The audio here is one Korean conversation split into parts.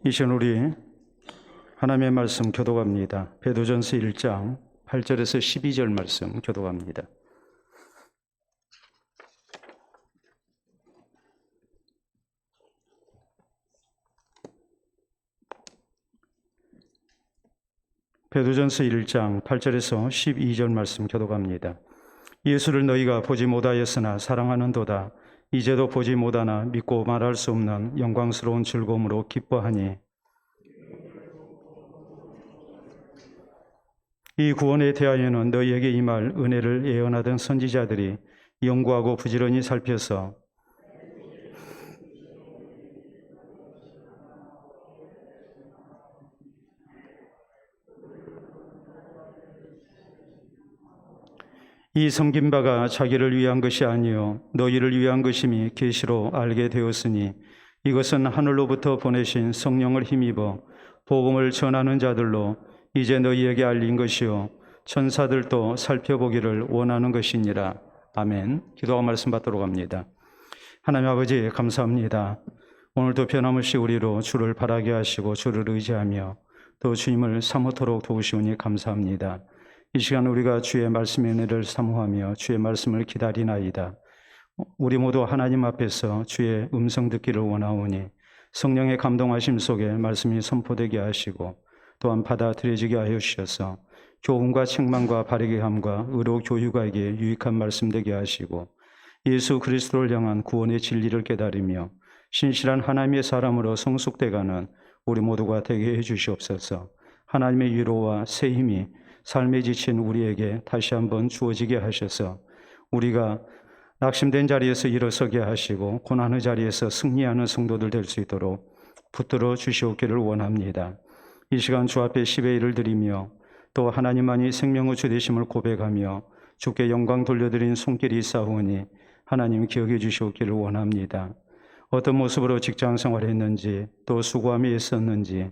이 시간 우리 하나님의 말씀 교독합니다. 베드로전서 1장 8절에서 12절 말씀 교독합니다. 베드로전서 1장 8절에서 12절 말씀 교독합니다. 예수를 너희가 보지 못하였으나 사랑하는도다. 이제도 보지 못하나 믿고 말할 수 없는 영광스러운 즐거움으로 기뻐하니 이 구원에 대하여는 너희에게 임할 은혜를 예언하던 선지자들이 연구하고 부지런히 살펴서 이 섬긴 바가 자기를 위한 것이 아니요 너희를 위한 것임이 계시로 알게 되었으니 이것은 하늘로부터 보내신 성령을 힘입어 복음을 전하는 자들로 이제 너희에게 알린 것이요 천사들도 살펴보기를 원하는 것이니라. 아멘. 기도와 말씀 받도록 합니다. 하나님 아버지 감사합니다. 오늘도 변함없이 우리로 주를 바라게 하시고 주를 의지하며 또 주님을 사모토록 도우시오니 감사합니다. 이 시간 우리가 주의 말씀의 은혜를 사모하며 주의 말씀을 기다리나이다. 우리 모두 하나님 앞에서 주의 음성 듣기를 원하오니 성령의 감동하심 속에 말씀이 선포되게 하시고 또한 받아들여지게 하여 주셔서 교훈과 책망과 바르게 함과 의로 교육하기에 유익한 말씀 되게 하시고 예수 그리스도를 향한 구원의 진리를 깨달으며 신실한 하나님의 사람으로 성숙돼가는 우리 모두가 되게 해 주시옵소서. 하나님의 위로와 새 힘이 삶에 지친 우리에게 다시 한번 주어지게 하셔서 우리가 낙심된 자리에서 일어서게 하시고 고난의 자리에서 승리하는 성도들 될 수 있도록 붙들어 주시옵기를 원합니다. 이 시간 주 앞에 시베이를 드리며 또 하나님만이 생명의 주 되심을 고백하며 주께 영광 돌려드린 손길이 있사오니 하나님 기억해 주시옵기를 원합니다. 어떤 모습으로 직장 생활했는지 또 수고함이 있었는지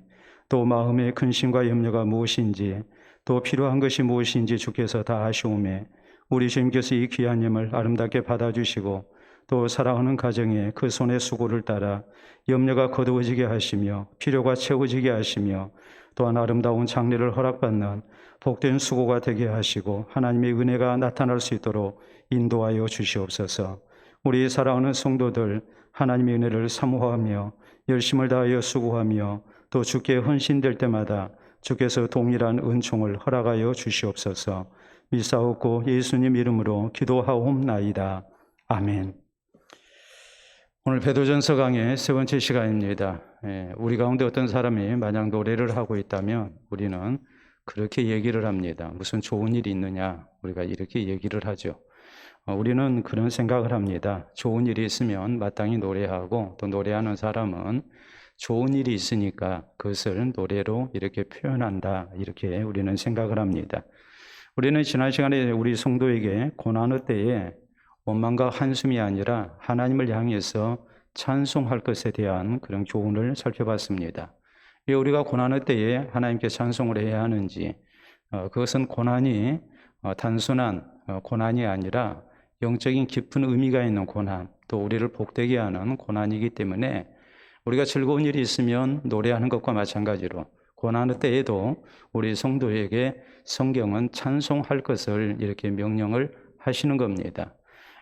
또 마음의 근심과 염려가 무엇인지 또 필요한 것이 무엇인지 주께서 다 아시오매 우리 주님께서 이 귀한 예물 아름답게 받아주시고 또 사랑하는 가정에 그 손의 수고를 따라 염려가 거두어지게 하시며 필요가 채워지게 하시며 또한 아름다운 장래를 허락받는 복된 수고가 되게 하시고 하나님의 은혜가 나타날 수 있도록 인도하여 주시옵소서. 우리 사랑하는 성도들 하나님의 은혜를 사모하며 열심을 다하여 수고하며 또 주께 헌신될 때마다 주께서 동일한 은총을 허락하여 주시옵소서. 믿사옵고 예수님 이름으로 기도하옵나이다. 아멘. 오늘 베드로전서 강의 세 번째 시간입니다. 우리 가운데 어떤 사람이 만약 노래를 하고 있다면 우리는 그렇게 얘기를 합니다. 무슨 좋은 일이 있느냐? 우리가 이렇게 얘기를 하죠. 우리는 그런 생각을 합니다. 좋은 일이 있으면 마땅히 노래하고 또 노래하는 사람은 좋은 일이 있으니까 그것을 노래로 이렇게 표현한다. 이렇게 우리는 생각을 합니다. 우리는 지난 시간에 우리 성도에게 고난의 때에 원망과 한숨이 아니라 하나님을 향해서 찬송할 것에 대한 그런 교훈을 살펴봤습니다. 왜 우리가 고난의 때에 하나님께 찬송을 해야 하는지, 그것은 고난이 단순한 고난이 아니라 영적인 깊은 의미가 있는 고난, 또 우리를 복되게 하는 고난이기 때문에 우리가 즐거운 일이 있으면 노래하는 것과 마찬가지로 고난의 때에도 우리 성도에게 성경은 찬송할 것을 이렇게 명령을 하시는 겁니다.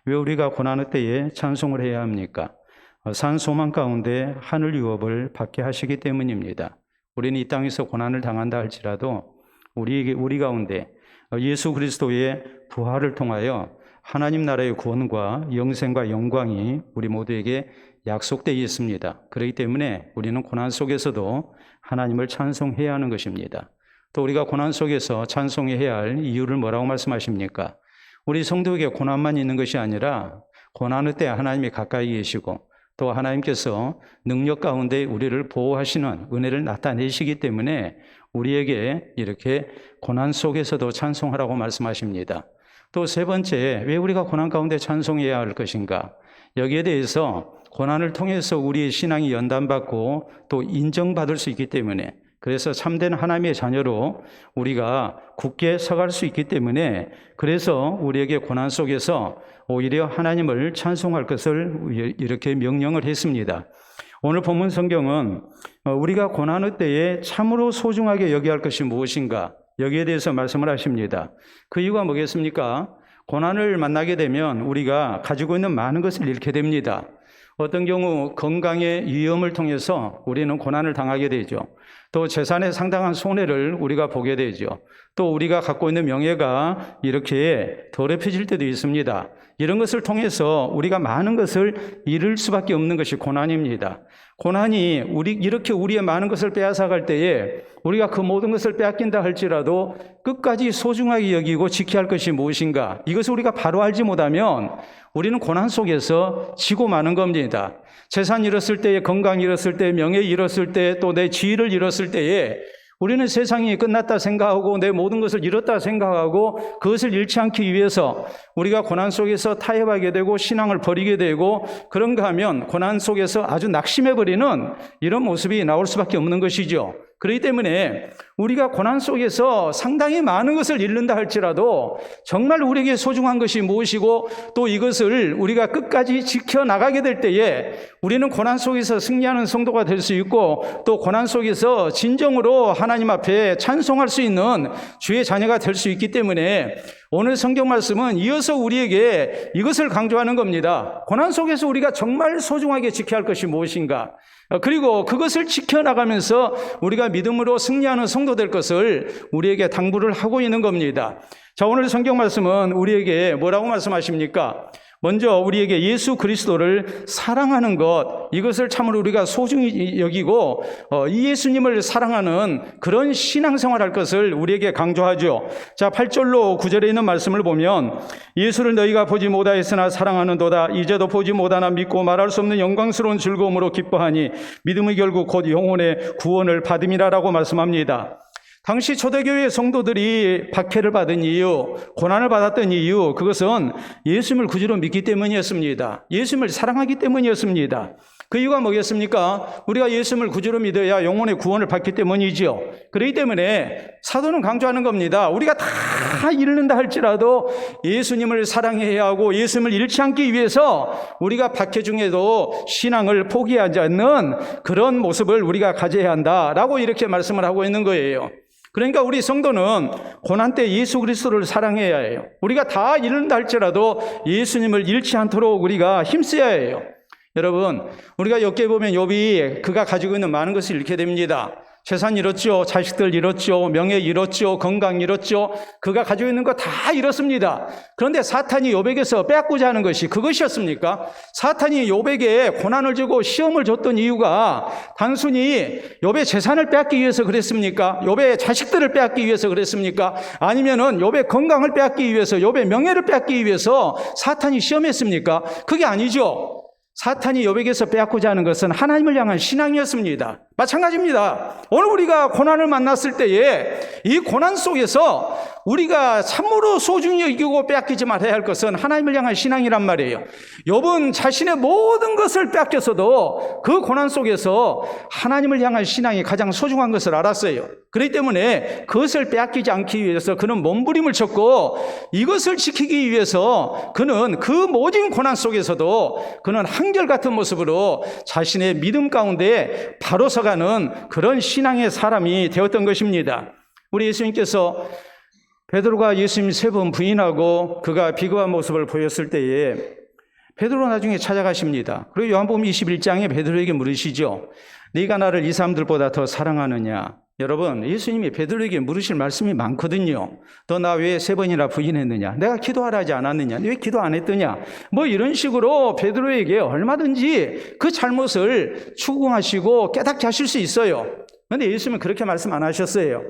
왜 우리가 고난의 때에 찬송을 해야 합니까? 산 소망 가운데 하늘 유업을 받게 하시기 때문입니다. 우리는 이 땅에서 고난을 당한다 할지라도 우리 가운데 예수 그리스도의 부활을 통하여 하나님 나라의 구원과 영생과 영광이 우리 모두에게 약속되어 있습니다. 그렇기 때문에 우리는 고난 속에서도 하나님을 찬송해야 하는 것입니다. 또 우리가 고난 속에서 찬송해야 할 이유를 뭐라고 말씀하십니까? 우리 성도에게 고난만 있는 것이 아니라 고난의 때 하나님이 가까이 계시고 또 하나님께서 능력 가운데 우리를 보호하시는 은혜를 나타내시기 때문에 우리에게 이렇게 고난 속에서도 찬송하라고 말씀하십니다. 또 세 번째, 왜 우리가 고난 가운데 찬송해야 할 것인가? 여기에 대해서 고난을 통해서 우리의 신앙이 연단받고 또 인정받을 수 있기 때문에 그래서 참된 하나님의 자녀로 우리가 굳게 서갈 수 있기 때문에 그래서 우리에게 고난 속에서 오히려 하나님을 찬송할 것을 이렇게 명령을 했습니다. 오늘 본문 성경은 우리가 고난의 때에 참으로 소중하게 여겨야 할 것이 무엇인가, 여기에 대해서 말씀을 하십니다. 그 이유가 뭐겠습니까? 고난을 만나게 되면 우리가 가지고 있는 많은 것을 잃게 됩니다. 어떤 경우 건강의 위험을 통해서 우리는 고난을 당하게 되죠. 또 재산에 상당한 손해를 우리가 보게 되죠. 또 우리가 갖고 있는 명예가 이렇게 더럽혀질 때도 있습니다. 이런 것을 통해서 우리가 많은 것을 잃을 수밖에 없는 것이 고난입니다. 고난이 이렇게 우리의 많은 것을 빼앗아갈 때에 우리가 그 모든 것을 빼앗긴다 할지라도 끝까지 소중하게 여기고 지켜야 할 것이 무엇인가, 이것을 우리가 바로 알지 못하면 우리는 고난 속에서 지고 마는 겁니다. 재산 잃었을 때에, 건강 잃었을 때, 명예 잃었을 때, 또 내 지위를 잃었을 때에 우리는 세상이 끝났다 생각하고 내 모든 것을 잃었다 생각하고 그것을 잃지 않기 위해서 우리가 고난 속에서 타협하게 되고 신앙을 버리게 되고, 그런가 하면 고난 속에서 아주 낙심해버리는 이런 모습이 나올 수밖에 없는 것이죠. 그렇기 때문에 우리가 고난 속에서 상당히 많은 것을 잃는다 할지라도 정말 우리에게 소중한 것이 무엇이고 또 이것을 우리가 끝까지 지켜나가게 될 때에 우리는 고난 속에서 승리하는 성도가 될 수 있고, 또 고난 속에서 진정으로 하나님 앞에 찬송할 수 있는 주의 자녀가 될 수 있기 때문에 오늘 성경 말씀은 이어서 우리에게 이것을 강조하는 겁니다. 고난 속에서 우리가 정말 소중하게 지켜야 할 것이 무엇인가, 그리고 그것을 지켜나가면서 우리가 믿음으로 승리하는 성도 될 것을 우리에게 당부를 하고 있는 겁니다. 자, 오늘 성경 말씀은 우리에게 뭐라고 말씀하십니까? 먼저 우리에게 예수 그리스도를 사랑하는 것, 이것을 참으로 우리가 소중히 여기고 이 예수님을 사랑하는 그런 신앙생활 할 것을 우리에게 강조하죠. 자, 8절로 9절에 있는 말씀을 보면 예수를 너희가 보지 못하였으나 사랑하는도다. 이제도 보지 못하나 믿고 말할 수 없는 영광스러운 즐거움으로 기뻐하니 믿음의 결국 곧 영혼의 구원을 받음이라라고 말씀합니다. 당시 초대교회 성도들이 박해를 받은 이유, 고난을 받았던 이유, 그것은 예수님을 구주로 믿기 때문이었습니다. 예수님을 사랑하기 때문이었습니다. 그 이유가 뭐겠습니까? 우리가 예수님을 구주로 믿어야 영혼의 구원을 받기 때문이지요. 그렇기 때문에 사도는 강조하는 겁니다. 우리가 다 잃는다 할지라도 예수님을 사랑해야 하고 예수님을 잃지 않기 위해서 우리가 박해 중에도 신앙을 포기하지 않는 그런 모습을 우리가 가져야 한다라고 이렇게 말씀을 하고 있는 거예요. 그러니까 우리 성도는 고난 때 예수 그리스도를 사랑해야 해요. 우리가 다 잃는다 할지라도 예수님을 잃지 않도록 우리가 힘써야 해요. 여러분, 우리가 욥기에 보면 욥이 그가 가지고 있는 많은 것을 잃게 됩니다. 재산 잃었죠, 자식들 잃었죠, 명예 잃었죠, 건강 잃었죠. 그가 가지고 있는 거 다 잃었습니다. 그런데 사탄이 욥에게서 빼앗고자 하는 것이 그것이었습니까? 사탄이 욥에게 고난을 주고 시험을 줬던 이유가 단순히 욥의 재산을 빼앗기 위해서 그랬습니까? 욥의 자식들을 빼앗기 위해서 그랬습니까? 아니면은 욥의 건강을 빼앗기 위해서, 욥의 명예를 빼앗기 위해서 사탄이 시험했습니까? 그게 아니죠. 사탄이 욥에게서 빼앗고자 하는 것은 하나님을 향한 신앙이었습니다. 마찬가지입니다. 오늘 우리가 고난을 만났을 때에 이 고난 속에서 우리가 참으로 소중히 여기고 빼앗기지 말아야 할 것은 하나님을 향한 신앙이란 말이에요. 욥은 자신의 모든 것을 빼앗겼어도 그 고난 속에서 하나님을 향한 신앙이 가장 소중한 것을 알았어요. 그렇기 때문에 그것을 빼앗기지 않기 위해서 그는 몸부림을 쳤고, 이것을 지키기 위해서 그는 그 모든 고난 속에서도 그는 한결같은 모습으로 자신의 믿음 가운데 바로 서가는 그런 신앙의 사람이 되었던 것입니다. 우리 예수님께서 베드로가 예수님 3번 부인하고 그가 비겁한 모습을 보였을 때에 베드로 나중에 찾아가십니다. 그리고 요한복음 21장에 베드로에게 물으시죠. 네가 나를 이 사람들보다 더 사랑하느냐? 여러분, 예수님이 베드로에게 물으실 말씀이 많거든요. 너 나 왜 3번이나 부인했느냐? 내가 기도하라 하지 않았느냐? 왜 기도 안 했더냐? 뭐 이런 식으로 베드로에게 얼마든지 그 잘못을 추궁하시고 깨닫게 하실 수 있어요. 그런데 예수님은 그렇게 말씀 안 하셨어요.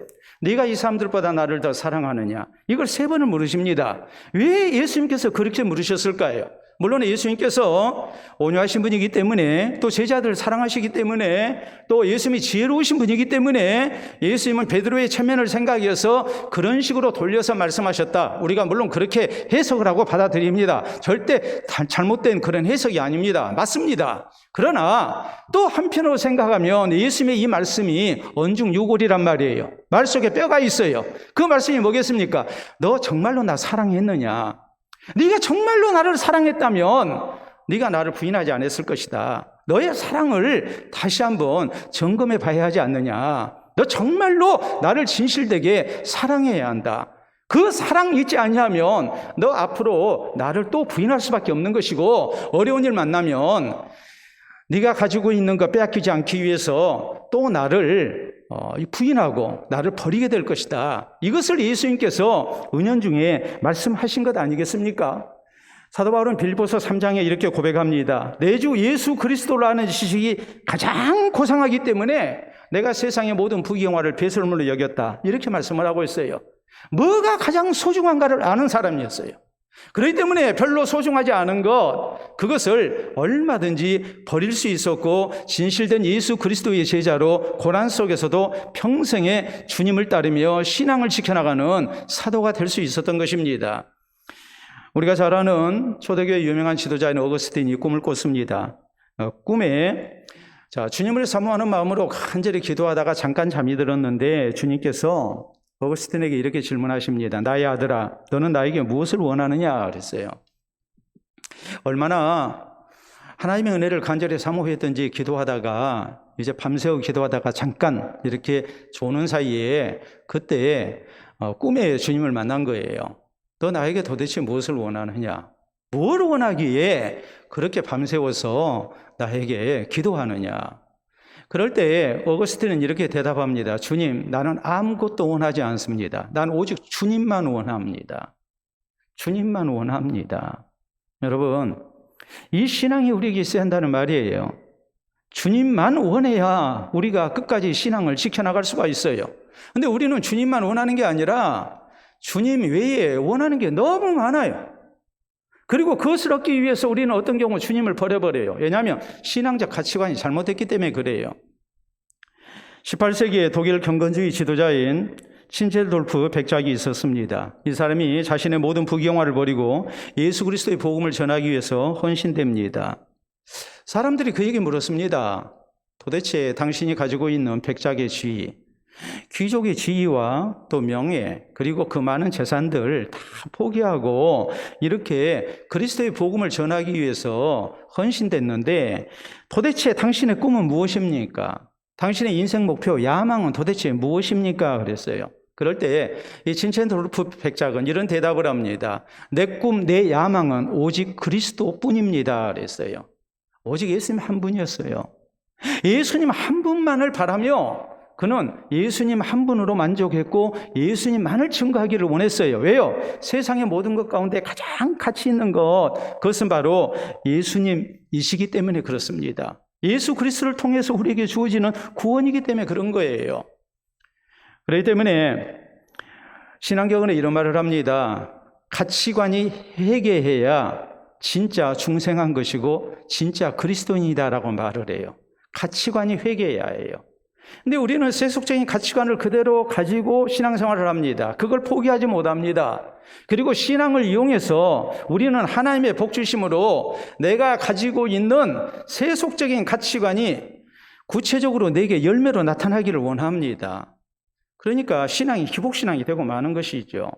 네가 이 사람들보다 나를 더 사랑하느냐? 이걸 3번을 물으십니다. 왜 예수님께서 그렇게 물으셨을까요? 물론 예수님께서 온유하신 분이기 때문에, 또 제자들을 사랑하시기 때문에, 또 예수님이 지혜로우신 분이기 때문에 예수님은 베드로의 체면을 생각해서 그런 식으로 돌려서 말씀하셨다. 우리가 물론 그렇게 해석을 하고 받아들입니다. 절대 잘못된 그런 해석이 아닙니다. 맞습니다. 그러나 또 한편으로 생각하면 예수님의 이 말씀이 언중유골이란 말이에요. 말 속에 뼈가 있어요. 그 말씀이 뭐겠습니까? 너 정말로 나 사랑했느냐? 네가 정말로 나를 사랑했다면 네가 나를 부인하지 않았을 것이다. 너의 사랑을 다시 한번 점검해 봐야 하지 않느냐. 너 정말로 나를 진실되게 사랑해야 한다. 그 사랑 있지 않냐면 너 앞으로 나를 또 부인할 수밖에 없는 것이고, 어려운 일 만나면 네가 가지고 있는 거 빼앗기지 않기 위해서 또 나를 부인하고 나를 버리게 될 것이다. 이것을 예수님께서 은연중에 말씀하신 것 아니겠습니까? 사도 바울은 빌립보서 3장에 이렇게 고백합니다. 내 주 예수 그리스도를 아는 지식이 가장 고상하기 때문에 내가 세상의 모든 부귀영화를 배설물로 여겼다. 이렇게 말씀을 하고 있어요. 뭐가 가장 소중한가를 아는 사람이었어요. 그렇기 때문에 별로 소중하지 않은 그것을 얼마든지 버릴 수 있었고, 진실된 예수 그리스도의 제자로 고난 속에서도 평생에 주님을 따르며 신앙을 지켜나가는 사도가 될 수 있었던 것입니다. 우리가 잘 아는 초대교회 유명한 지도자인 어거스틴이 꿈을 꿨습니다. 꿈에 주님을 사모하는 마음으로 간절히 기도하다가 잠깐 잠이 들었는데 주님께서 어거스틴에게 이렇게 질문하십니다. 나의 아들아, 너는 나에게 무엇을 원하느냐? 그랬어요. 얼마나 하나님의 은혜를 간절히 사모했던지 기도하다가 이제 밤새워 기도하다가 잠깐 이렇게 조는 사이에 그때 꿈에 주님을 만난 거예요. 너 나에게 도대체 무엇을 원하느냐? 뭘 원하기에 그렇게 밤새워서 나에게 기도하느냐? 그럴 때 어거스틴은 이렇게 대답합니다. 주님, 나는 아무것도 원하지 않습니다. 난 오직 주님만 원합니다. 주님만 원합니다. 여러분, 이 신앙이 우리에게 있어야 한다는 말이에요. 주님만 원해야 우리가 끝까지 신앙을 지켜나갈 수가 있어요. 근데 우리는 주님만 원하는 게 아니라 주님 외에 원하는 게 너무 많아요. 그리고 그것을 얻기 위해서 우리는 어떤 경우 주님을 버려버려요. 왜냐하면 신앙적 가치관이 잘못됐기 때문에 그래요. 18세기에 독일 경건주의 지도자인 친젤돌프 백작이 있었습니다. 이 사람이 자신의 모든 부귀영화를 버리고 예수 그리스도의 복음을 전하기 위해서 헌신됩니다. 사람들이 그에게 물었습니다. 도대체 당신이 가지고 있는 백작의 지위, 귀족의 지위와 또 명예, 그리고 그 많은 재산들 다 포기하고 이렇게 그리스도의 복음을 전하기 위해서 헌신됐는데 도대체 당신의 꿈은 무엇입니까? 당신의 인생 목표, 야망은 도대체 무엇입니까? 그랬어요. 그럴 때 이 친첸돌프 백작은 이런 대답을 합니다. 내 꿈, 내 야망은 오직 그리스도뿐입니다. 그랬어요. 오직 예수님 한 분이었어요. 예수님 한 분만을 바라며 그는 예수님 한 분으로 만족했고 예수님만을 증거하기를 원했어요. 왜요? 세상의 모든 것 가운데 가장 가치 있는 그것은 바로 예수님이시기 때문에 그렇습니다. 예수 그리스도를 통해서 우리에게 주어지는 구원이기 때문에 그런 거예요. 그렇기 때문에 신앙경은에 이런 말을 합니다. 가치관이 회개해야 진짜 중생한 것이고 진짜 그리스도인이다라고 말을 해요. 가치관이 회개해야 해요. 근데 우리는 세속적인 가치관을 그대로 가지고 신앙생활을 합니다. 그걸 포기하지 못합니다. 그리고 신앙을 이용해서 우리는 하나님의 복주심으로 내가 가지고 있는 세속적인 가치관이 구체적으로 내게 열매로 나타나기를 원합니다. 그러니까 신앙이 기복신앙이 되고 마는 것이죠.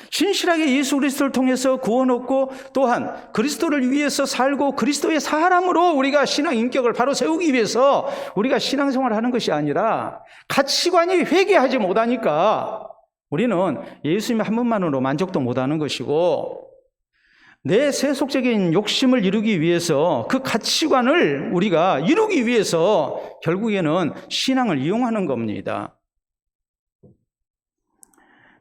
신실하게 예수 그리스도를 통해서 구원 얻고 또한 그리스도를 위해서 살고 그리스도의 사람으로 우리가 신앙 인격을 바로 세우기 위해서 우리가 신앙생활을 하는 것이 아니라 가치관이 회개하지 못하니까 우리는 예수님 한 분만으로 만족도 못하는 것이고 내 세속적인 욕심을 이루기 위해서 그 가치관을 우리가 이루기 위해서 결국에는 신앙을 이용하는 겁니다.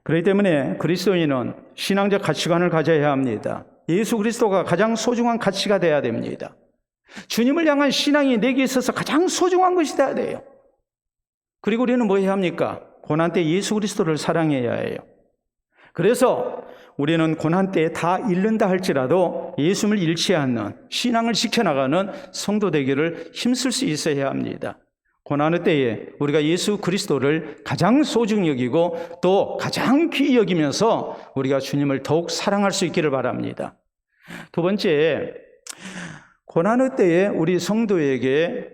그렇기 때문에 그리스도인은 신앙적 가치관을 가져야 합니다. 예수 그리스도가 가장 소중한 가치가 되어야 됩니다. 주님을 향한 신앙이 내게 있어서 가장 소중한 것이 되어야 돼요. 그리고 우리는 뭐 해야 합니까? 고난 때 예수 그리스도를 사랑해야 해요. 그래서 우리는 고난 때에 다 잃는다 할지라도 예수님을 잃지 않는 신앙을 지켜나가는 성도 되기를 힘쓸 수 있어야 합니다. 고난의 때에 우리가 예수 그리스도를 가장 소중히 여기고 또 가장 귀히 여기면서 우리가 주님을 더욱 사랑할 수 있기를 바랍니다. 두 번째, 고난의 때에 우리 성도에게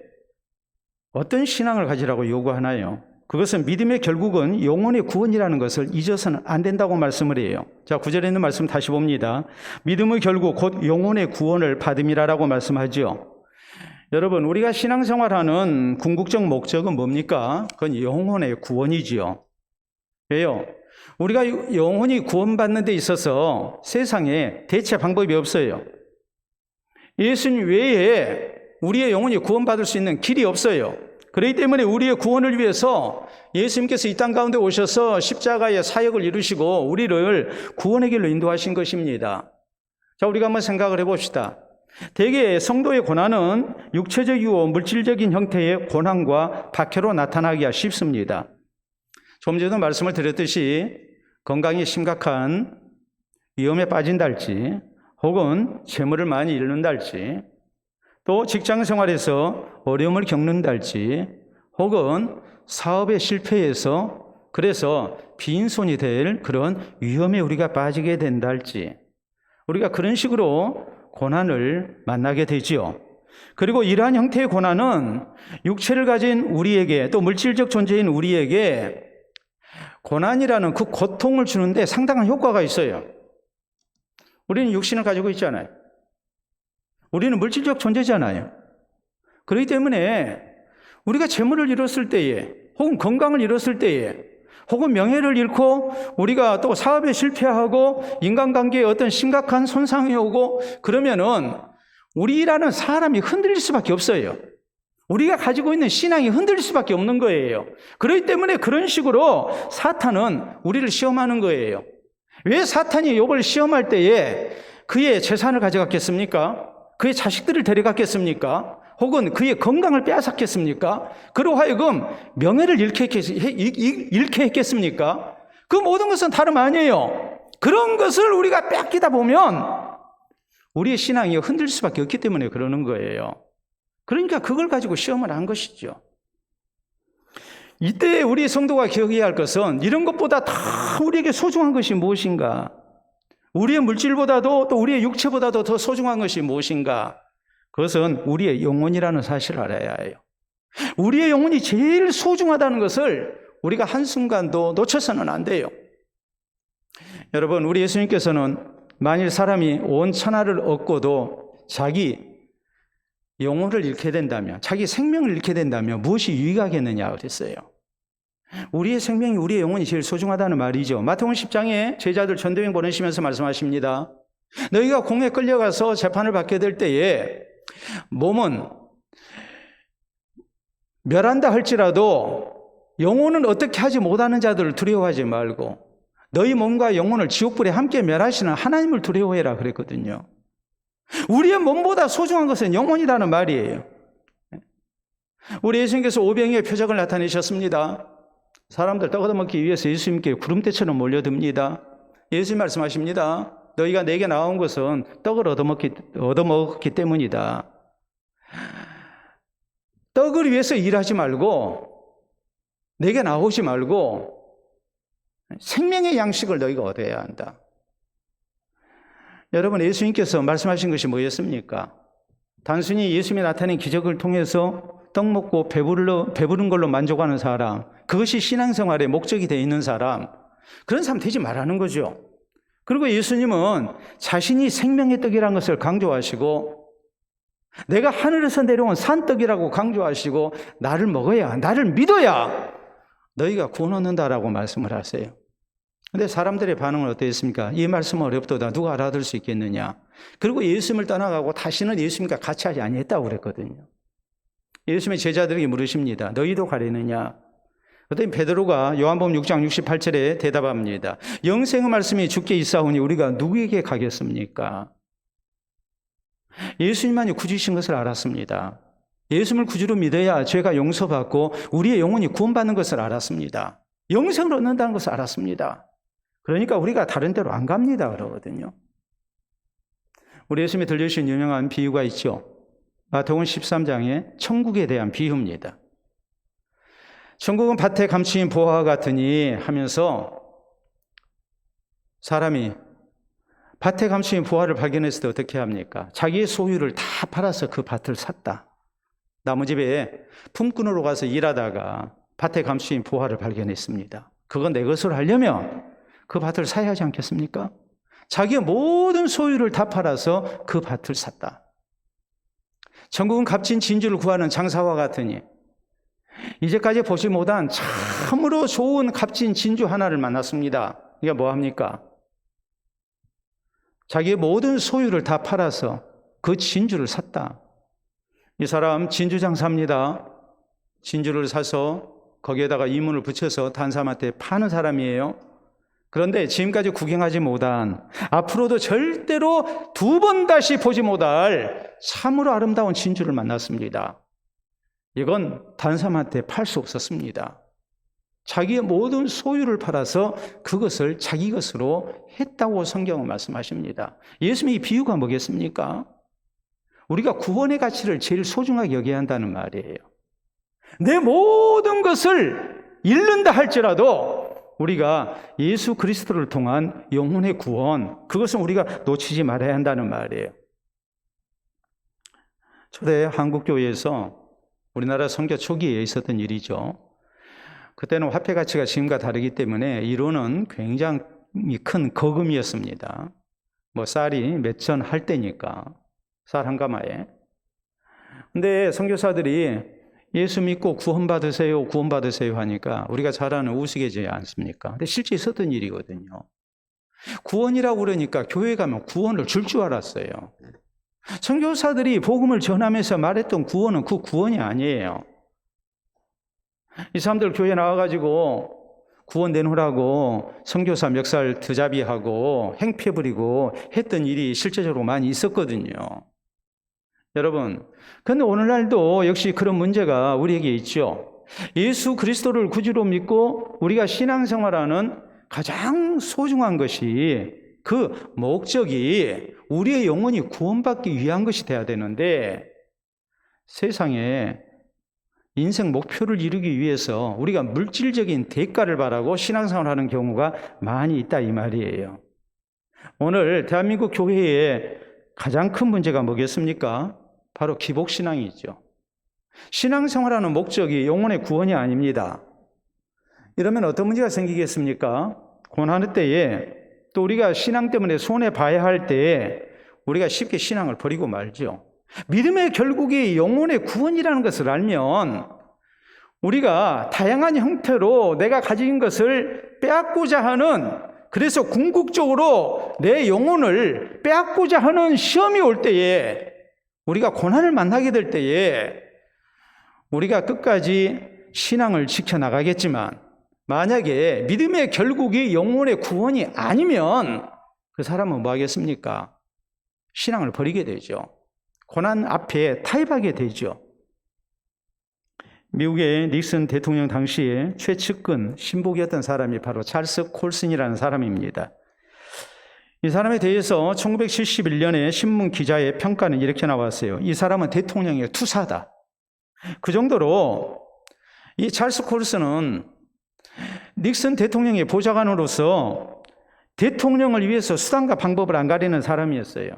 어떤 신앙을 가지라고 요구하나요? 그것은 믿음의 결국은 영혼의 구원이라는 것을 잊어서는 안 된다고 말씀을 해요. 자, 9절에 있는 말씀 다시 봅니다. 믿음의 결국 곧 영혼의 구원을 받음이라고 말씀하죠. 여러분, 우리가 신앙생활하는 궁극적 목적은 뭡니까? 그건 영혼의 구원이지요. 왜요? 우리가 영혼이 구원받는 데 있어서 세상에 대체 방법이 없어요. 예수님 외에 우리의 영혼이 구원받을 수 있는 길이 없어요. 그렇기 때문에 우리의 구원을 위해서 예수님께서 이 땅 가운데 오셔서 십자가의 사역을 이루시고 우리를 구원의 길로 인도하신 것입니다. 자, 우리가 한번 생각을 해봅시다. 대개 성도의 고난은 육체적이고 물질적인 형태의 고난과 박해로 나타나기가 쉽습니다. 좀 전에도 말씀을 드렸듯이 건강이 심각한 위험에 빠진달지, 혹은 재물을 많이 잃는달지, 또 직장 생활에서 어려움을 겪는달지, 혹은 사업에 실패해서 그래서 빈손이 될 그런 위험에 우리가 빠지게 된달지, 우리가 그런 식으로 고난을 만나게 되지요. 그리고 이러한 형태의 고난은 육체를 가진 우리에게, 또 물질적 존재인 우리에게 고난이라는 그 고통을 주는데 상당한 효과가 있어요. 우리는 육신을 가지고 있잖아요. 우리는 물질적 존재잖아요. 그렇기 때문에 우리가 재물을 잃었을 때에, 혹은 건강을 잃었을 때에, 혹은 명예를 잃고 우리가 또 사업에 실패하고 인간관계에 어떤 심각한 손상이 오고 그러면은 우리라는 사람이 흔들릴 수밖에 없어요. 우리가 가지고 있는 신앙이 흔들릴 수밖에 없는 거예요. 그렇기 때문에 그런 식으로 사탄은 우리를 시험하는 거예요. 왜 사탄이 욥을 시험할 때에 그의 재산을 가져갔겠습니까? 그의 자식들을 데려갔겠습니까? 혹은 그의 건강을 빼앗았겠습니까? 그로 하여금 명예를 잃게 했겠습니까? 그 모든 것은 다름 아니에요. 그런 것을 우리가 뺏기다 보면 우리의 신앙이 흔들릴 수밖에 없기 때문에 그러는 거예요. 그러니까 그걸 가지고 시험을 한 것이죠. 이때 우리 성도가 기억해야 할 것은 이런 것보다 다 우리에게 소중한 것이 무엇인가? 우리의 물질보다도 또 우리의 육체보다도 더 소중한 것이 무엇인가? 그것은 우리의 영혼이라는 사실을 알아야 해요. 우리의 영혼이 제일 소중하다는 것을 우리가 한순간도 놓쳐서는 안 돼요. 여러분, 우리 예수님께서는 만일 사람이 온 천하를 얻고도 자기 영혼을 잃게 된다면, 자기 생명을 잃게 된다면 무엇이 유익하겠느냐 그랬어요. 우리의 생명이, 우리의 영혼이 제일 소중하다는 말이죠. 마태복음 10장에 제자들 전도여행 보내시면서 말씀하십니다. 너희가 공에 끌려가서 재판을 받게 될 때에 몸은 멸한다 할지라도 영혼은 어떻게 하지 못하는 자들을 두려워하지 말고 너희 몸과 영혼을 지옥불에 함께 멸하시는 하나님을 두려워해라 그랬거든요. 우리의 몸보다 소중한 것은 영혼이라는 말이에요. 우리 예수님께서 오병이의 표적을 나타내셨습니다. 사람들 떡 얻어먹기 위해서 예수님께 구름대처럼 몰려듭니다. 예수님 말씀하십니다. 너희가 내게 나온 것은 떡을 얻어먹었기 때문이다. 떡을 위해서 일하지 말고 내게 나오지 말고 생명의 양식을 너희가 얻어야 한다. 여러분, 예수님께서 말씀하신 것이 뭐였습니까? 단순히 예수님이 나타낸 기적을 통해서 떡 먹고 배부른 걸로 만족하는 사람, 그것이 신앙생활의 목적이 되어 있는 사람, 그런 사람 되지 말라는 거죠. 그리고 예수님은 자신이 생명의 떡이라는 것을 강조하시고 내가 하늘에서 내려온 산떡이라고 강조하시고 나를 먹어야, 나를 믿어야 너희가 구원 얻는다라고 말씀을 하세요. 근데 사람들의 반응은 어땠습니까? 이 말씀은 어렵도다. 누가 알아들 수 있겠느냐? 그리고 예수님을 떠나가고 다시는 예수님과 같이 하지 아니했다고 그랬거든요. 예수님의 제자들에게 물으십니다. 너희도 가려느냐? 그랬더니 베드로가 요한복음 6장 68절에 대답합니다. 영생의 말씀이 주께 있사오니 우리가 누구에게 가겠습니까? 예수님만이 구주이신 것을 알았습니다. 예수님을 구주로 믿어야 죄가 용서받고 우리의 영혼이 구원받는 것을 알았습니다. 영생을 얻는다는 것을 알았습니다. 그러니까 우리가 다른 데로 안 갑니다 그러거든요. 우리 예수님이 들려주신 유명한 비유가 있죠. 마태복음 13장에 천국에 대한 비유입니다. 천국은 밭에 감추인 보화와 같으니 하면서 사람이 밭에 감추인 보화를 발견했을 때 어떻게 합니까? 자기의 소유를 다 팔아서 그 밭을 샀다. 나무집에 품꾼으로 가서 일하다가 밭에 감추인 보화를 발견했습니다. 그건 내 것으로 하려면 그 밭을 사야 하지 않겠습니까? 자기의 모든 소유를 다 팔아서 그 밭을 샀다. 천국은 값진 진주를 구하는 장사와 같으니 이제까지 보지 못한 참으로 좋은 값진 진주 하나를 만났습니다. 이게 뭐합니까? 자기의 모든 소유를 다 팔아서 그 진주를 샀다. 이 사람 진주 장사입니다. 진주를 사서 거기에다가 이문을 붙여서 다른 사람한테 파는 사람이에요. 그런데 지금까지 구경하지 못한, 앞으로도 절대로 두 번 다시 보지 못할 참으로 아름다운 진주를 만났습니다. 이건 다른 사람한테 팔 수 없었습니다. 자기의 모든 소유를 팔아서 그것을 자기 것으로 했다고 성경은 말씀하십니다. 예수님의 이 비유가 뭐겠습니까? 우리가 구원의 가치를 제일 소중하게 여겨야 한다는 말이에요. 내 모든 것을 잃는다 할지라도 우리가 예수 그리스도를 통한 영혼의 구원, 그것은 우리가 놓치지 말아야 한다는 말이에요. 초대 한국교회에서 우리나라 선교 초기에 있었던 일이죠. 그때는 화폐 가치가 지금과 다르기 때문에 이론은 굉장히 큰 거금이었습니다. 쌀이 몇 전 할 때니까, 쌀 한 가마에. 근데 선교사들이 예수 믿고 구원받으세요, 구원받으세요 하니까 우리가 잘 아는 우스개지 않습니까? 근데 실제 있었던 일이거든요. 구원이라고 그러니까 교회 가면 구원을 줄 줄 알았어요. 선교사들이 복음을 전하면서 말했던 구원은 그 구원이 아니에요. 이 사람들 교회 나와가지고 구원 내놓으라고 선교사 멱살 드잡이하고 행패 부리고 했던 일이 실제적으로 많이 있었거든요. 여러분, 근데 오늘날도 역시 그런 문제가 우리에게 있죠. 예수 그리스도를 구주로 믿고 우리가 신앙생활하는 가장 소중한 것이, 그 목적이 우리의 영혼이 구원받기 위한 것이 돼야 되는데, 세상에 인생 목표를 이루기 위해서 우리가 물질적인 대가를 바라고 신앙생활하는 경우가 많이 있다 이 말이에요. 오늘 대한민국 교회의 가장 큰 문제가 뭐겠습니까? 바로 기복신앙이죠. 신앙생활하는 목적이 영혼의 구원이 아닙니다. 이러면 어떤 문제가 생기겠습니까? 고난의 때에, 또 우리가 신앙 때문에 손해봐야 할 때에 우리가 쉽게 신앙을 버리고 말죠. 믿음의 결국이 영혼의 구원이라는 것을 알면 우리가 다양한 형태로 내가 가진 것을 빼앗고자 하는, 그래서 궁극적으로 내 영혼을 빼앗고자 하는 시험이 올 때에, 우리가 고난을 만나게 될 때에 우리가 끝까지 신앙을 지켜나가겠지만, 만약에 믿음의 결국이 영혼의 구원이 아니면 그 사람은 뭐 하겠습니까? 신앙을 버리게 되죠. 고난 앞에 타협하게 되죠. 미국의 닉슨 대통령 당시에 최측근 신복이었던 사람이 바로 찰스 콜슨이라는 사람입니다. 이 사람에 대해서 1971년에 신문 기자의 평가는 이렇게 나왔어요. 이 사람은 대통령의 투사다. 그 정도로 이 찰스 콜슨은 닉슨 대통령의 보좌관으로서 대통령을 위해서 수단과 방법을 안 가리는 사람이었어요.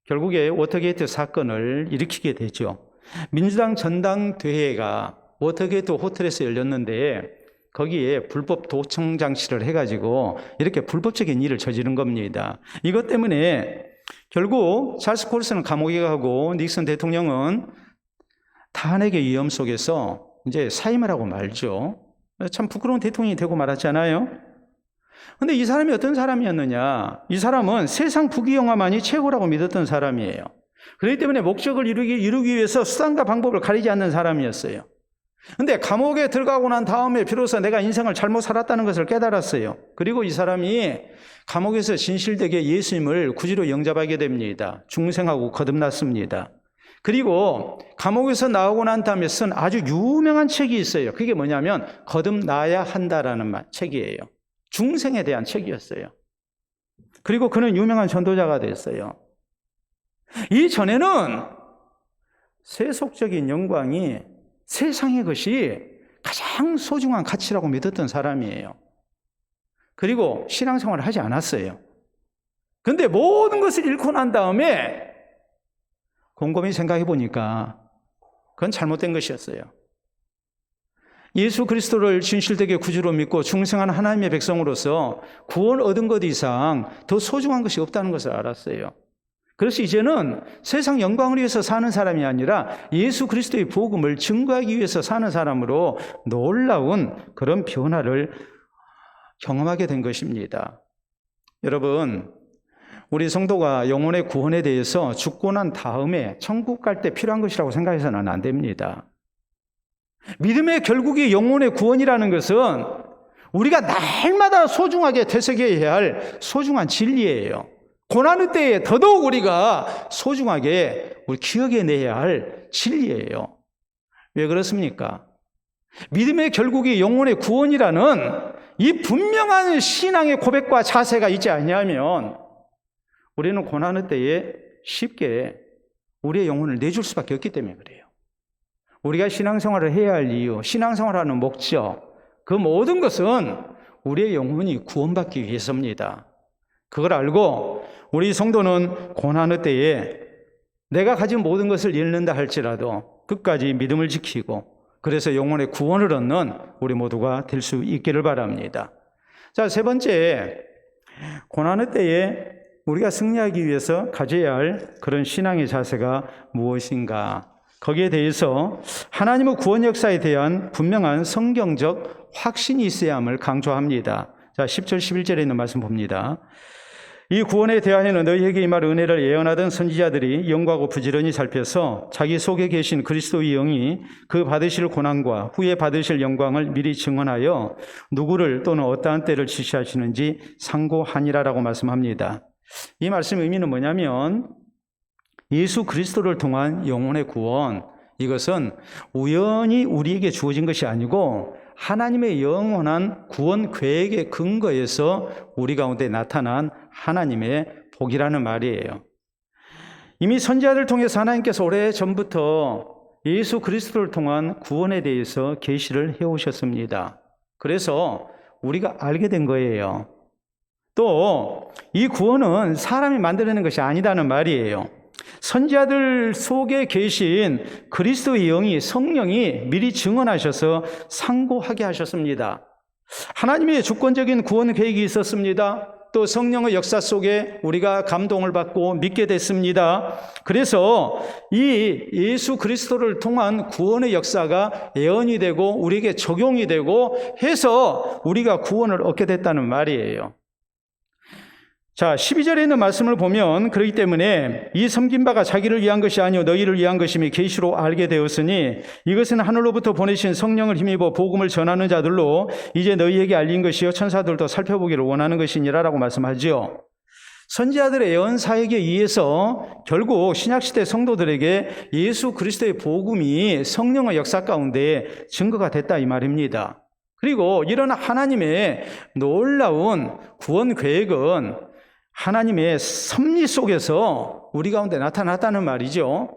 결국에 워터게이트 사건을 일으키게 되죠. 민주당 전당대회가 워터게이트 호텔에서 열렸는데 거기에 불법 도청 장치를 해가지고 이렇게 불법적인 일을 저지른 겁니다. 이것 때문에 결국 찰스 콜슨은 감옥에 가고 닉슨 대통령은 탄핵의 위험 속에서 이제 사임을 하고 말죠. 참 부끄러운 대통령이 되고 말았잖아요. 근데 이 사람이 어떤 사람이었느냐? 이 사람은 세상 부귀영화만이 최고라고 믿었던 사람이에요. 그렇기 때문에 목적을 이루기 위해서 수단과 방법을 가리지 않는 사람이었어요. 근데 감옥에 들어가고 난 다음에 비로소 내가 인생을 잘못 살았다는 것을 깨달았어요. 그리고 이 사람이 감옥에서 진실되게 예수님을 구주로 영접하게 됩니다. 중생하고 거듭났습니다. 그리고 감옥에서 나오고 난 다음에 쓴 아주 유명한 책이 있어요. 그게 뭐냐면 거듭나야 한다라는 책이에요. 중생에 대한 책이었어요. 그리고 그는 유명한 전도자가 됐어요. 이전에는 세속적인 영광이 세상의 것이 가장 소중한 가치라고 믿었던 사람이에요. 그리고 신앙생활을 하지 않았어요. 그런데 모든 것을 잃고 난 다음에 곰곰이 생각해 보니까 그건 잘못된 것이었어요. 예수 그리스도를 진실되게 구주로 믿고 중생한 하나님의 백성으로서 구원 얻은 것 이상 더 소중한 것이 없다는 것을 알았어요. 그래서 이제는 세상 영광을 위해서 사는 사람이 아니라 예수 그리스도의 복음을 증거하기 위해서 사는 사람으로 놀라운 그런 변화를 경험하게 된 것입니다. 여러분, 우리 성도가 영혼의 구원에 대해서 죽고 난 다음에 천국 갈 때 필요한 것이라고 생각해서는 안 됩니다. 믿음의 결국이 영혼의 구원이라는 것은 우리가 날마다 소중하게 되새겨야 할 소중한 진리예요. 고난의 때에 더더욱 우리가 소중하게 우리 기억해내야 할 진리예요. 왜 그렇습니까? 믿음의 결국이 영혼의 구원이라는 이 분명한 신앙의 고백과 자세가 있지 않냐면 우리는 고난의 때에 쉽게 우리의 영혼을 내줄 수밖에 없기 때문에 그래요. 우리가 신앙생활을 해야 할 이유, 신앙생활하는 목적, 그 모든 것은 우리의 영혼이 구원받기 위해서입니다. 그걸 알고 우리 성도는 고난의 때에 내가 가진 모든 것을 잃는다 할지라도 끝까지 믿음을 지키고 그래서 영혼의 구원을 얻는 우리 모두가 될 수 있기를 바랍니다. 자, 세 번째, 고난의 때에 우리가 승리하기 위해서 가져야 할 그런 신앙의 자세가 무엇인가? 거기에 대해서 하나님의 구원 역사에 대한 분명한 성경적 확신이 있어야 함을 강조합니다. 자, 10절 11절에 있는 말씀 봅니다. 이 구원에 대하여는 너희에게 임할 은혜를 예언하던 선지자들이 연구하고 부지런히 살펴서 자기 속에 계신 그리스도의 영이 그 받으실 고난과 후에 받으실 영광을 미리 증언하여 누구를 또는 어떠한 때를 지시하시는지 상고하니라라고 말씀합니다. 이 말씀의 의미는 뭐냐면 예수 그리스도를 통한 영혼의 구원, 이것은 우연히 우리에게 주어진 것이 아니고 하나님의 영원한 구원 계획의 근거에서 우리 가운데 나타난 하나님의 복이라는 말이에요. 이미 선지자를 통해서 하나님께서 오래전부터 예수 그리스도를 통한 구원에 대해서 계시를 해오셨습니다. 그래서 우리가 알게 된 거예요. 또 이 구원은 사람이 만들어낸 것이 아니다는 말이에요. 선지자들 속에 계신 그리스도의 영이, 성령이 미리 증언하셔서 상고하게 하셨습니다. 하나님의 주권적인 구원 계획이 있었습니다. 또 성령의 역사 속에 우리가 감동을 받고 믿게 됐습니다. 그래서 이 예수 그리스도를 통한 구원의 역사가 예언이 되고 우리에게 적용이 되고 해서 우리가 구원을 얻게 됐다는 말이에요. 자, 12절에 있는 말씀을 보면 그렇기 때문에 이 섬긴 바가 자기를 위한 것이 아니요 너희를 위한 것임이 계시로 알게 되었으니 이것은 하늘로부터 보내신 성령을 힘입어 복음을 전하는 자들로 이제 너희에게 알린 것이요 천사들도 살펴보기를 원하는 것이니라라고 말씀하지요. 선지자들의 예언 사역에 의해서 결국 신약시대 성도들에게 예수 그리스도의 복음이 성령의 역사 가운데 증거가 됐다 이 말입니다. 그리고 이런 하나님의 놀라운 구원 계획은 하나님의 섭리 속에서 우리 가운데 나타났다는 말이죠.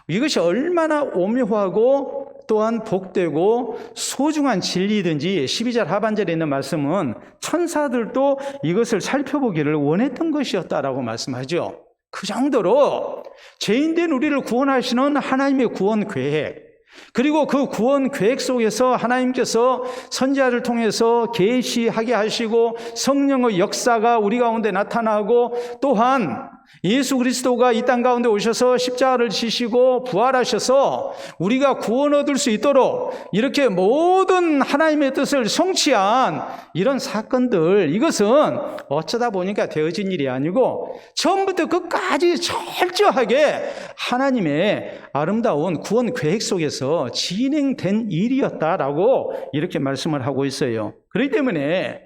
이것이 얼마나 오묘하고 또한 복되고 소중한 진리든지 12절 하반절에 있는 말씀은 천사들도 이것을 살펴보기를 원했던 것이었다라고 말씀하죠. 그 정도로 죄인된 우리를 구원하시는 하나님의 구원 계획, 그리고 그 구원 계획 속에서 하나님께서 선지자를 통해서 계시하게 하시고 성령의 역사가 우리 가운데 나타나고 또한 예수 그리스도가 이 땅 가운데 오셔서 십자가를 지시고 부활하셔서 우리가 구원 얻을 수 있도록 이렇게 모든 하나님의 뜻을 성취한 이런 사건들, 이것은 어쩌다 보니까 되어진 일이 아니고 처음부터 끝까지 철저하게 하나님의 아름다운 구원 계획 속에서 진행된 일이었다라고 이렇게 말씀을 하고 있어요. 그렇기 때문에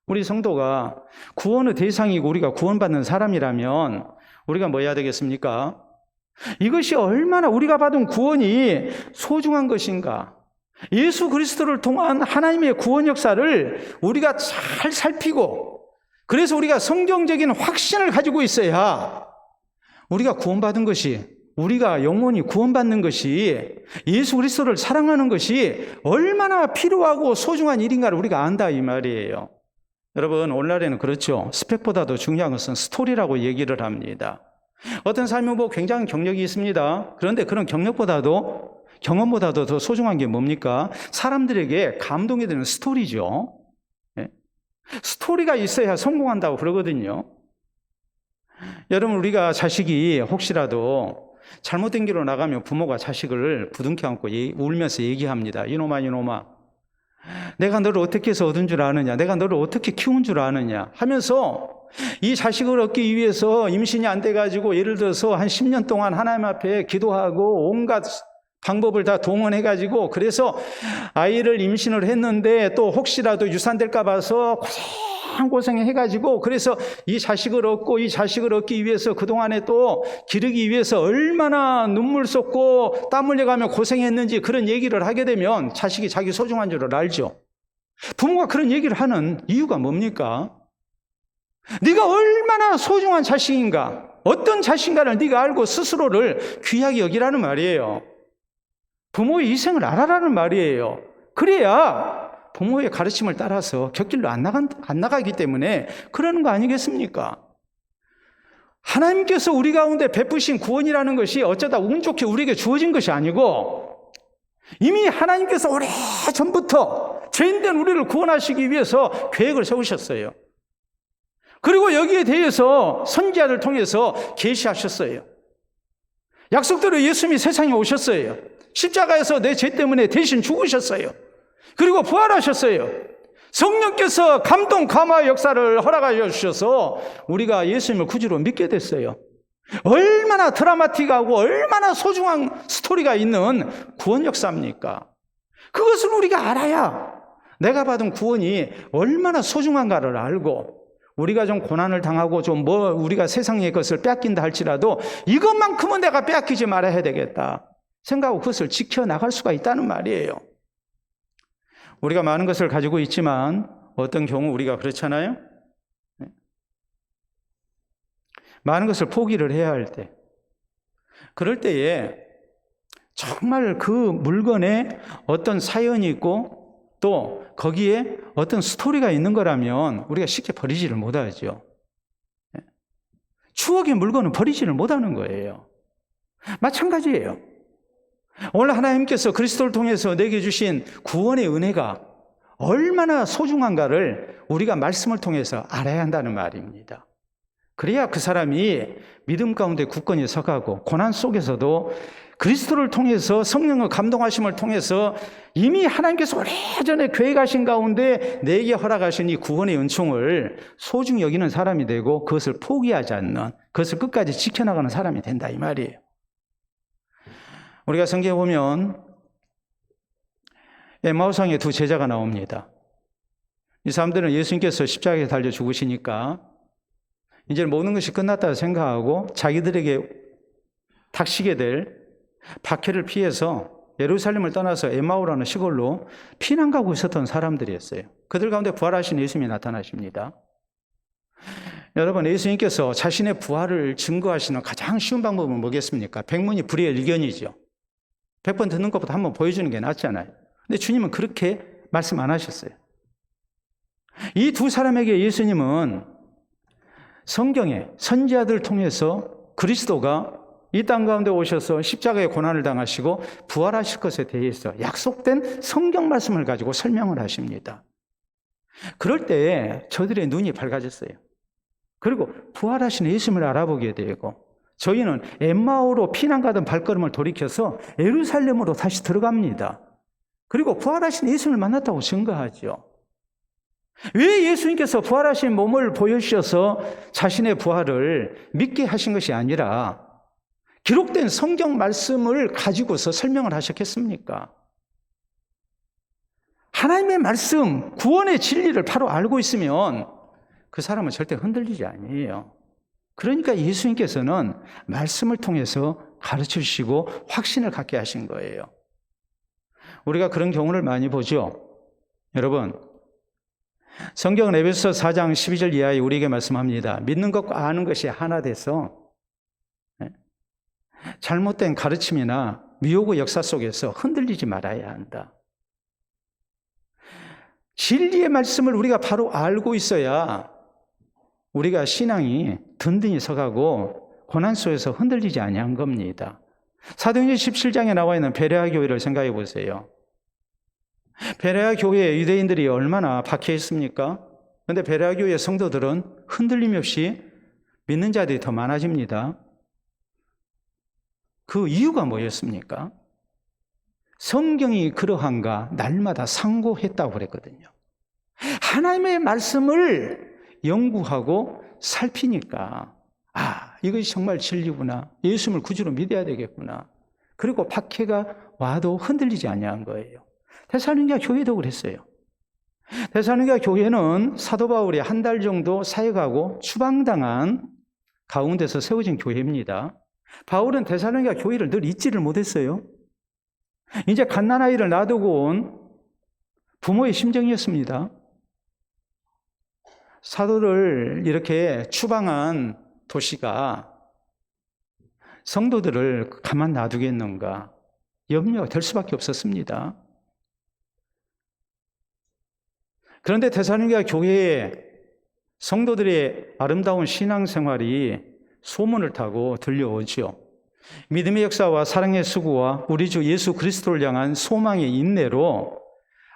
우리 성도가 구원의 대상이고 우리가 구원받는 사람이라면 우리가 뭐 해야 되겠습니까? 이것이 얼마나 우리가 받은 구원이 소중한 것인가? 예수 그리스도를 통한 하나님의 구원 역사를 우리가 잘 살피고 그래서 우리가 성경적인 확신을 가지고 있어야 우리가 구원받은 것이, 우리가 영원히 구원받는 것이, 예수 그리스도를 사랑하는 것이 얼마나 필요하고 소중한 일인가를 우리가 안다 이 말이에요. 여러분, 오늘날에는 그렇죠. 스펙보다도 중요한 것은 스토리라고 얘기를 합니다. 어떤 삶은 뭐 굉장히 경력이 있습니다. 그런데 그런 경력보다도, 경험보다도 더 소중한 게 뭡니까? 사람들에게 감동이 되는 스토리죠. 네? 스토리가 있어야 성공한다고 그러거든요. 여러분, 우리가 자식이 혹시라도 잘못된 길로 나가면 부모가 자식을 부둥켜 안고 울면서 얘기합니다. 이놈아, 이놈아, 내가 너를 어떻게 해서 얻은 줄 아느냐, 내가 너를 어떻게 키운 줄 아느냐 하면서 이 자식을 얻기 위해서 임신이 안 돼가지고 예를 들어서 한 10년 동안 하나님 앞에 기도하고 온갖 방법을 다 동원해가지고 그래서 아이를 임신을 했는데 또 혹시라도 유산될까 봐서 고생해가지고 그래서 이 자식을 얻고 이 자식을 얻기 위해서 그동안에 또 기르기 위해서 얼마나 눈물 쏟고 땀 흘려가며 고생했는지 그런 얘기를 하게 되면 자식이 자기 소중한 줄을 알죠. 부모가 그런 얘기를 하는 이유가 뭡니까? 네가 얼마나 소중한 자식인가, 어떤 자식인가를 네가 알고 스스로를 귀하게 여기라는 말이에요. 부모의 희생을 알아라는 말이에요. 그래야 부모의 가르침을 따라서 곁길로 안 나가기 때문에 그러는 거 아니겠습니까? 하나님께서 우리 가운데 베푸신 구원이라는 것이 어쩌다 운 좋게 우리에게 주어진 것이 아니고 이미 하나님께서 오래전부터 죄인된 우리를 구원하시기 위해서 계획을 세우셨어요. 그리고 여기에 대해서 선지자를 통해서 계시하셨어요. 약속대로 예수님이 세상에 오셨어요. 십자가에서 내 죄 때문에 대신 죽으셨어요. 그리고 부활하셨어요. 성령께서 감동 감화 역사를 허락하여 주셔서 우리가 예수님을 구주로 믿게 됐어요. 얼마나 드라마틱하고 얼마나 소중한 스토리가 있는 구원 역사입니까? 그것을 우리가 알아야 내가 받은 구원이 얼마나 소중한가를 알고 우리가 좀 고난을 당하고 좀 우리가 세상의 것을 빼앗긴다 할지라도 이것만큼은 내가 빼앗기지 말아야 되겠다 생각하고 그것을 지켜나갈 수가 있다는 말이에요. 우리가 많은 것을 가지고 있지만 어떤 경우 우리가 그렇잖아요. 많은 것을 포기를 해야 할 때, 그럴 때에 정말 그 물건에 어떤 사연이 있고 또 거기에 어떤 스토리가 있는 거라면 우리가 쉽게 버리지를 못하죠. 추억의 물건은 버리지를 못하는 거예요. 마찬가지예요. 오늘 하나님께서 그리스도를 통해서 내게 주신 구원의 은혜가 얼마나 소중한가를 우리가 말씀을 통해서 알아야 한다는 말입니다. 그래야 그 사람이 믿음 가운데 굳건히 서가고 고난 속에서도 그리스도를 통해서 성령의 감동하심을 통해서 이미 하나님께서 오래전에 계획하신 가운데 내게 허락하신 이 구원의 은총을 소중히 여기는 사람이 되고 그것을 포기하지 않는, 그것을 끝까지 지켜나가는 사람이 된다 이 말이에요. 우리가 성경에 보면 엠마오상에 두 제자가 나옵니다. 이 사람들은 예수님께서 십자가에 달려 죽으시니까 이제 모든 것이 끝났다고 생각하고 자기들에게 닥치게 될 박해를 피해서 예루살렘을 떠나서 엠마오라는 시골로 피난 가고 있었던 사람들이었어요. 그들 가운데 부활하신 예수님이 나타나십니다. 여러분, 예수님께서 자신의 부활을 증거하시는 가장 쉬운 방법은 뭐겠습니까? 백문이 불여일견이죠. 100번 듣는 것보다 한번 보여주는 게 낫잖아요. 근데 주님은 그렇게 말씀 안 하셨어요. 이 두 사람에게 예수님은 성경에 선지자들 통해서 그리스도가 이 땅 가운데 오셔서 십자가의 고난을 당하시고 부활하실 것에 대해서 약속된 성경 말씀을 가지고 설명을 하십니다. 그럴 때 저들의 눈이 밝아졌어요. 그리고 부활하신 예수님을 알아보게 되고 저희는 엠마오로 피난 가던 발걸음을 돌이켜서 예루살렘으로 다시 들어갑니다. 그리고 부활하신 예수님을 만났다고 증거하죠. 왜 예수님께서 부활하신 몸을 보여주셔서 자신의 부활을 믿게 하신 것이 아니라 기록된 성경 말씀을 가지고서 설명을 하셨겠습니까? 하나님의 말씀, 구원의 진리를 바로 알고 있으면 그 사람은 절대 흔들리지 아니에요. 그러니까 예수님께서는 말씀을 통해서 가르쳐 주시고 확신을 갖게 하신 거예요. 우리가 그런 경우를 많이 보죠. 여러분, 성경은 에베소서 4장 12절 이하에 우리에게 말씀합니다. 믿는 것과 아는 것이 하나 돼서 잘못된 가르침이나 미혹의 역사 속에서 흔들리지 말아야 한다. 진리의 말씀을 우리가 바로 알고 있어야 우리가 신앙이 든든히 서가고 고난 속에서 흔들리지 아니한 겁니다. 사도행전 17장에 나와 있는 베레아 교회를 생각해 보세요. 베레아 교회에 유대인들이 얼마나 박해했습니까? 그런데 베레아 교회 성도들은 흔들림 없이 믿는 자들이 더 많아집니다. 그 이유가 뭐였습니까? 성경이 그러한가 날마다 상고했다고 그랬거든요. 하나님의 말씀을 연구하고 살피니까 이것이 정말 진리구나. 예수님을 구주로 믿어야 되겠구나. 그리고 박해가 와도 흔들리지 아니한 거예요. 데살로니가 교회도 그랬어요. 데살로니가 교회는 사도 바울이 한 달 정도 사역하고 추방당한 가운데서 세워진 교회입니다. 바울은 데살로니가 교회를 늘 잊지를 못했어요. 이제 갓난아이를 놔두고 온 부모의 심정이었습니다. 사도를 이렇게 추방한 도시가 성도들을 가만 놔두겠는가 염려가 될 수밖에 없었습니다. 그런데 데살로니가 교회의 성도들의 아름다운 신앙생활이 소문을 타고 들려오죠. 믿음의 역사와 사랑의 수고와 우리 주 예수 그리스도를 향한 소망의 인내로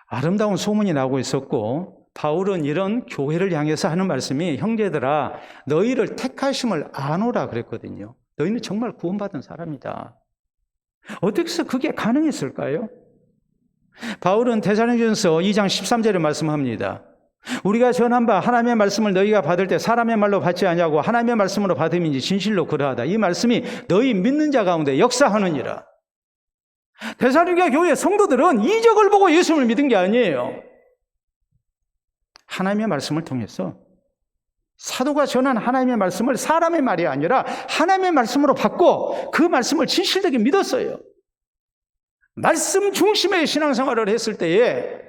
아름다운 소문이 나고 있었고, 바울은 이런 교회를 향해서 하는 말씀이 형제들아 너희를 택하심을 아노라 그랬거든요. 너희는 정말 구원받은 사람이다. 어떻게 해서 그게 가능했을까요? 바울은 데살로니가전서 2장 13절에 말씀합니다. 우리가 전한 바 하나님의 말씀을 너희가 받을 때 사람의 말로 받지 아니하고 하나님의 말씀으로 받음인지 진실로 그러하다. 이 말씀이 너희 믿는 자 가운데 역사하느니라. 데살로니가 교회 성도들은 이적을 보고 예수님을 믿은 게 아니에요. 하나님의 말씀을 통해서 사도가 전한 하나님의 말씀을 사람의 말이 아니라 하나님의 말씀으로 받고 그 말씀을 진실되게 믿었어요. 말씀 중심의 신앙생활을 했을 때에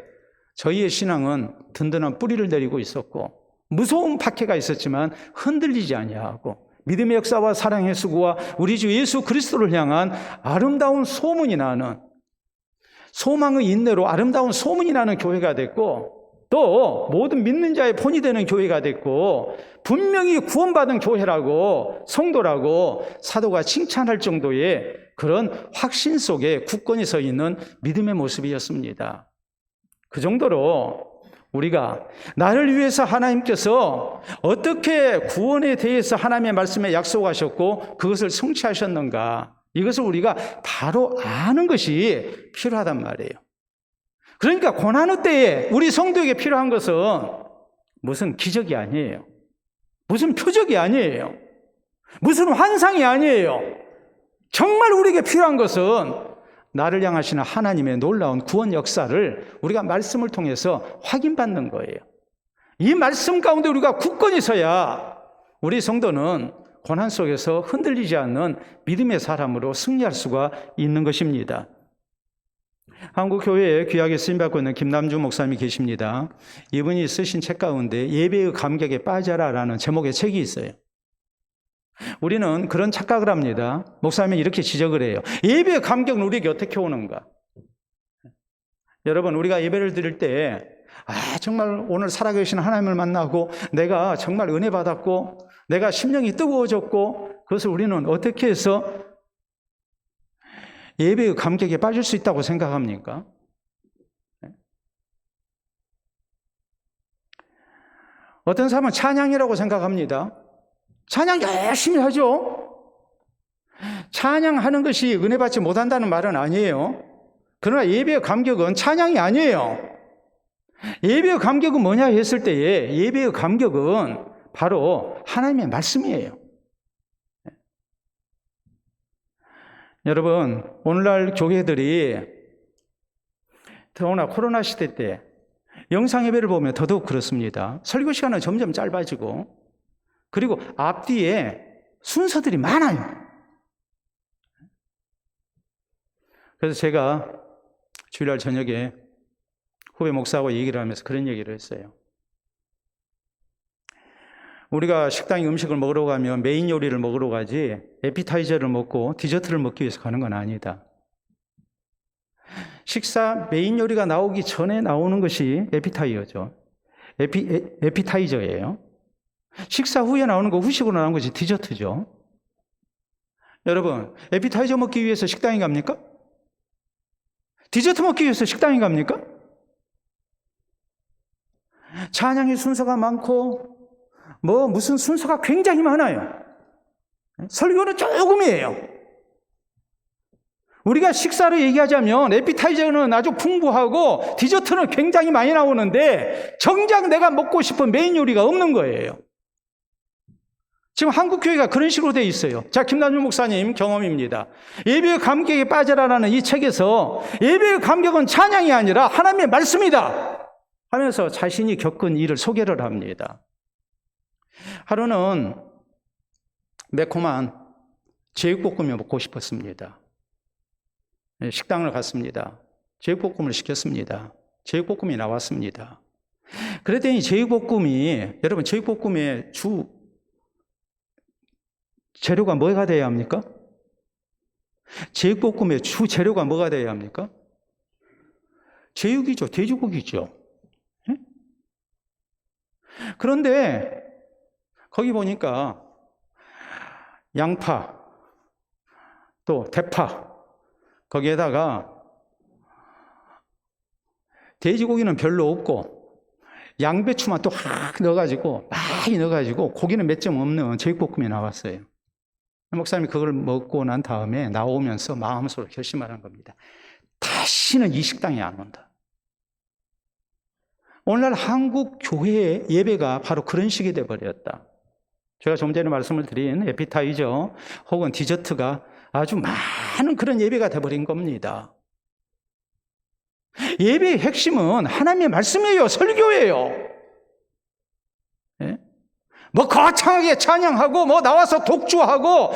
저희의 신앙은 든든한 뿌리를 내리고 있었고 무서운 박해가 있었지만 흔들리지 아니하고 믿음의 역사와 사랑의 수고와 우리 주 예수 그리스도를 향한 아름다운 소문이 나는, 소망의 인내로 아름다운 소문이 나는 교회가 됐고, 또 모든 믿는 자의 본이 되는 교회가 됐고, 분명히 구원받은 교회라고 성도라고 사도가 칭찬할 정도의 그런 확신 속에 굳건히 서 있는 믿음의 모습이었습니다. 그 정도로 우리가 나를 위해서 하나님께서 어떻게 구원에 대해서 하나님의 말씀에 약속하셨고 그것을 성취하셨는가, 이것을 우리가 바로 아는 것이 필요하단 말이에요. 그러니까 고난의 때에 우리 성도에게 필요한 것은 무슨 기적이 아니에요. 무슨 표적이 아니에요. 무슨 환상이 아니에요. 정말 우리에게 필요한 것은 나를 향하시는 하나님의 놀라운 구원 역사를 우리가 말씀을 통해서 확인받는 거예요. 이 말씀 가운데 우리가 굳건히 서야 우리 성도는 고난 속에서 흔들리지 않는 믿음의 사람으로 승리할 수가 있는 것입니다. 한국 교회에 귀하게 쓰임받고 있는 김남주 목사님이 계십니다. 이분이 쓰신 책 가운데 예배의 감격에 빠져라라는 제목의 책이 있어요. 우리는 그런 착각을 합니다. 목사님이 이렇게 지적을 해요. 예배의 감격은 우리에게 어떻게 오는가? 여러분, 우리가 예배를 드릴 때 정말 오늘 살아계신 하나님을 만나고 내가 정말 은혜 받았고 내가 심령이 뜨거워졌고, 그것을 우리는 어떻게 해서 예배의 감격에 빠질 수 있다고 생각합니까? 어떤 사람은 찬양이라고 생각합니다. 찬양 열심히 하죠. 찬양하는 것이 은혜 받지 못한다는 말은 아니에요. 그러나 예배의 감격은 찬양이 아니에요. 예배의 감격은 뭐냐 했을 때에 예배의 감격은 바로 하나님의 말씀이에요. 여러분, 오늘날 교회들이 더구나 코로나 시대 때 영상 예배를 보면 더더욱 그렇습니다. 설교 시간은 점점 짧아지고, 그리고 앞뒤에 순서들이 많아요. 그래서 제가 주일날 저녁에 후배 목사하고 얘기를 하면서 그런 얘기를 했어요. 우리가 식당에 음식을 먹으러 가면 메인 요리를 먹으러 가지 에피타이저를 먹고 디저트를 먹기 위해서 가는 건 아니다. 식사 메인 요리가 나오기 전에 나오는 것이 에피타이저죠. 에피타이저예요. 식사 후에 나오는 거 후식으로 나오는 것이 디저트죠. 여러분, 에피타이저 먹기 위해서 식당에 갑니까? 디저트 먹기 위해서 식당에 갑니까? 찬양의 순서가 많고 무슨 순서가 굉장히 많아요. 설교는 조금이에요. 우리가 식사를 얘기하자면 에피타이저는 아주 풍부하고 디저트는 굉장히 많이 나오는데 정작 내가 먹고 싶은 메인 요리가 없는 거예요. 지금 한국 교회가 그런 식으로 돼 있어요. 자, 김남준 목사님 경험입니다. 예배의 감격에 빠져라라는 이 책에서 예배의 감격은 찬양이 아니라 하나님의 말씀이다 하면서 자신이 겪은 일을 소개를 합니다. 하루는 매콤한 제육볶음이 먹고 싶었습니다. 식당을 갔습니다. 제육볶음을 시켰습니다. 제육볶음이 나왔습니다. 그랬더니 여러분 제육볶음의 주 재료가 뭐가 돼야 합니까? 제육볶음의 주 재료가 뭐가 돼야 합니까? 제육이죠. 돼지고기죠. 그런데 거기 보니까 양파, 또 대파, 거기에다가 돼지고기는 별로 없고 양배추만 또 넣어가지고 많이 넣어가지고 고기는 몇 점 없는 제육볶음이 나왔어요. 목사님이 그걸 먹고 난 다음에 나오면서 마음속으로 결심하는 겁니다. 다시는 이 식당에 안 온다. 오늘날 한국 교회의 예배가 바로 그런 식이 되어버렸다. 제가 좀 전에 말씀을 드린 에피타이저 혹은 디저트가 아주 많은 그런 예배가 되어버린 겁니다. 예배의 핵심은 하나님의 말씀이에요. 설교예요. 예? 거창하게 찬양하고 나와서 독주하고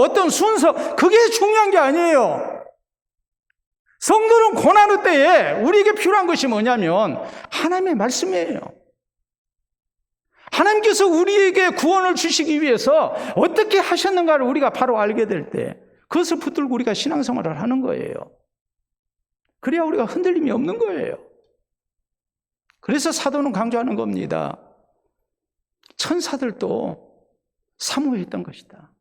어떤 순서, 그게 중요한 게 아니에요. 성도는 고난의 때에 우리에게 필요한 것이 뭐냐면 하나님의 말씀이에요. 하나님께서 우리에게 구원을 주시기 위해서 어떻게 하셨는가를 우리가 바로 알게 될 때 그것을 붙들고 우리가 신앙생활을 하는 거예요. 그래야 우리가 흔들림이 없는 거예요. 그래서 사도는 강조하는 겁니다. 천사들도 사모했던 것이다.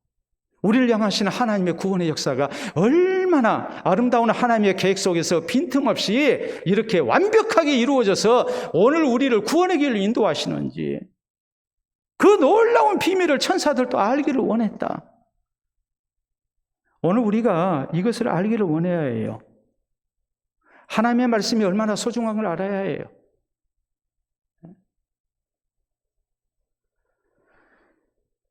우리를 향하시는 하나님의 구원의 역사가 얼마나 아름다운 하나님의 계획 속에서 빈틈없이 이렇게 완벽하게 이루어져서 오늘 우리를 구원의 길로 인도하시는지 그 놀라운 비밀을 천사들도 알기를 원했다. 오늘 우리가 이것을 알기를 원해야 해요. 하나님의 말씀이 얼마나 소중한 걸 알아야 해요.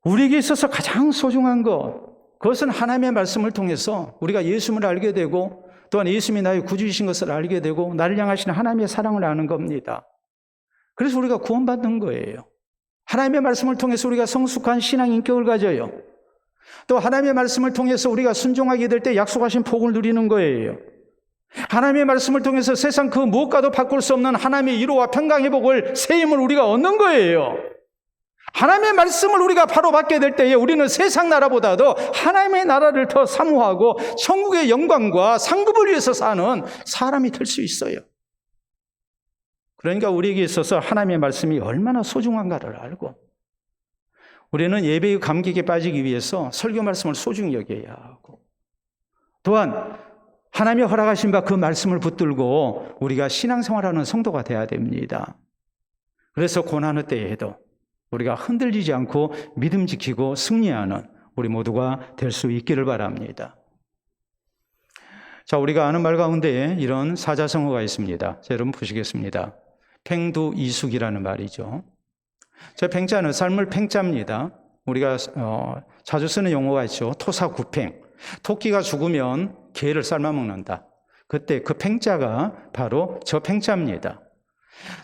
우리에게 있어서 가장 소중한 그것은 하나님의 말씀을 통해서 우리가 예수님을 알게 되고 또한 예수님이 나의 구주이신 것을 알게 되고 나를 향하시는 하나님의 사랑을 아는 겁니다. 그래서 우리가 구원받는 거예요. 하나님의 말씀을 통해서 우리가 성숙한 신앙 인격을 가져요. 또 하나님의 말씀을 통해서 우리가 순종하게 될 때 약속하신 복을 누리는 거예요. 하나님의 말씀을 통해서 세상 그 무엇과도 바꿀 수 없는 하나님의 위로와 평강 회복을 새 힘을 우리가 얻는 거예요. 하나님의 말씀을 우리가 바로 받게 될 때에 우리는 세상 나라보다도 하나님의 나라를 더 사모하고 천국의 영광과 상급을 위해서 사는 사람이 될 수 있어요. 그러니까 우리에게 있어서 하나님의 말씀이 얼마나 소중한가를 알고 우리는 예배의 감격에 빠지기 위해서 설교 말씀을 소중히 여겨야 하고 또한 하나님이 허락하신 바 그 말씀을 붙들고 우리가 신앙생활하는 성도가 되어야 됩니다. 그래서 고난의 때에도 우리가 흔들리지 않고 믿음 지키고 승리하는 우리 모두가 될 수 있기를 바랍니다. 자, 우리가 아는 말 가운데 이런 사자성어가 있습니다. 자, 여러분 보시겠습니다. 팽두이숙이라는 말이죠. 저 팽자는 삶을 팽자입니다. 우리가 자주 쓰는 용어가 있죠. 토사구팽. 토끼가 죽으면 개를 삶아먹는다. 그때 그 팽자가 바로 저 팽자입니다.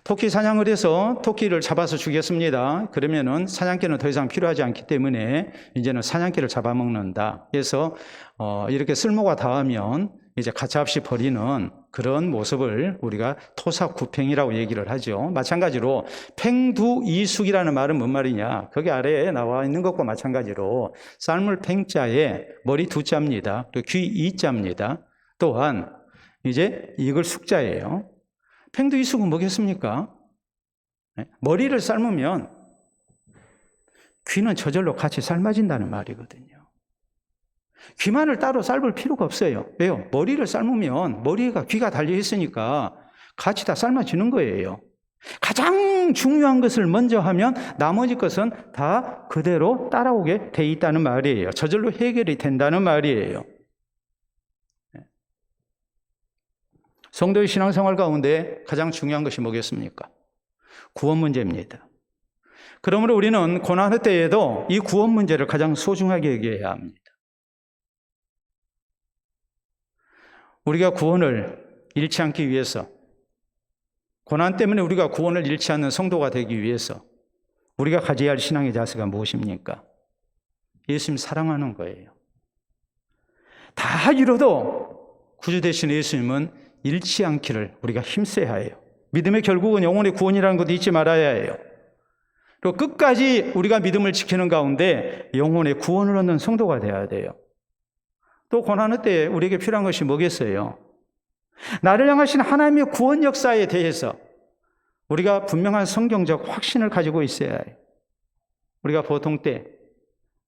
토끼 사냥을 해서 토끼를 잡아서 죽였습니다. 그러면은 사냥개는 더 이상 필요하지 않기 때문에 이제는 사냥개를 잡아먹는다. 그래서 이렇게 쓸모가 닿으면 이제 가차없이 버리는 그런 모습을 우리가 토사구팽이라고 얘기를 하죠. 마찬가지로 팽두이숙이라는 말은 뭔 말이냐? 거기 아래에 나와 있는 것과 마찬가지로 삶을 팽자에 머리 두자입니다. 또 귀 이자입니다. 또한 이제 이걸 숙자예요. 팽두이숙은 뭐겠습니까? 머리를 삶으면 귀는 저절로 같이 삶아진다는 말이거든요. 귀만을 따로 삶을 필요가 없어요. 왜요? 머리를 삶으면 머리가 귀가 달려 있으니까 같이 다 삶아지는 거예요. 가장 중요한 것을 먼저 하면 나머지 것은 다 그대로 따라오게 돼 있다는 말이에요. 저절로 해결이 된다는 말이에요. 성도의 신앙생활 가운데 가장 중요한 것이 뭐겠습니까? 구원 문제입니다. 그러므로 우리는 고난의 때에도 이 구원 문제를 가장 소중하게 여겨야 합니다. 우리가 구원을 잃지 않기 위해서, 고난 때문에 우리가 구원을 잃지 않는 성도가 되기 위해서 우리가 가져야 할 신앙의 자세가 무엇입니까? 예수님 사랑하는 거예요. 다 이뤄도 구주 되신 예수님은 잃지 않기를 우리가 힘써야 해요. 믿음의 결국은 영혼의 구원이라는 것도 잊지 말아야 해요. 그리고 끝까지 우리가 믿음을 지키는 가운데 영혼의 구원을 얻는 성도가 되어야 돼요. 또 고난의 때에 우리에게 필요한 것이 뭐겠어요? 나를 향하신 하나님의 구원 역사에 대해서 우리가 분명한 성경적 확신을 가지고 있어야 해요. 우리가 보통 때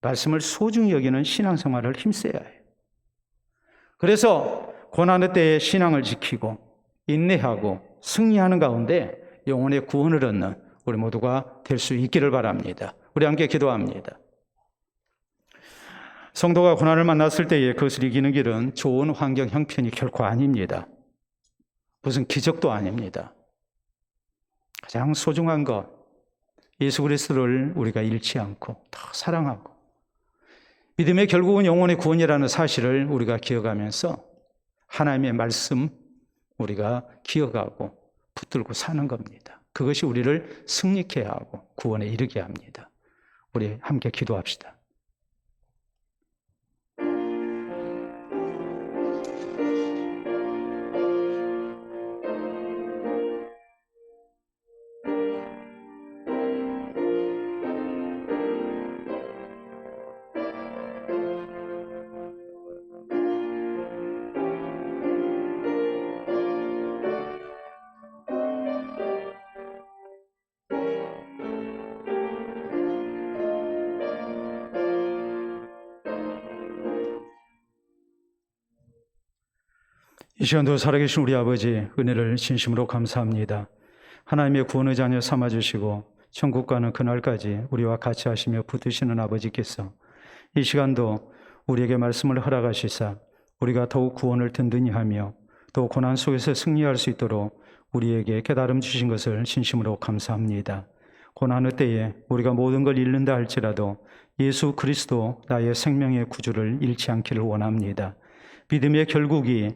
말씀을 소중히 여기는 신앙생활을 힘써야 해요. 그래서 고난의 때에 신앙을 지키고 인내하고 승리하는 가운데 영혼의 구원을 얻는 우리 모두가 될 수 있기를 바랍니다. 우리 함께 기도합니다. 성도가 고난을 만났을 때에 그것을 이기는 길은 좋은 환경 형편이 결코 아닙니다. 무슨 기적도 아닙니다. 가장 소중한 것, 예수 그리스도를 우리가 잃지 않고 더 사랑하고 믿음의 결국은 영혼의 구원이라는 사실을 우리가 기억하면서 하나님의 말씀 우리가 기억하고 붙들고 사는 겁니다. 그것이 우리를 승리케 하고 구원에 이르게 합니다. 우리 함께 기도합시다. 이 시간도 살아계신 우리 아버지 은혜를 진심으로 감사합니다. 하나님의 구원의 자녀 삼아주시고 천국 가는 그날까지 우리와 같이 하시며 붙드시는 아버지께서 이 시간도 우리에게 말씀을 허락하시사 우리가 더욱 구원을 든든히 하며 또 고난 속에서 승리할 수 있도록 우리에게 깨달음 주신 것을 진심으로 감사합니다. 고난의 때에 우리가 모든 걸 잃는다 할지라도 예수 그리스도 나의 생명의 구주를 잃지 않기를 원합니다. 믿음의 결국이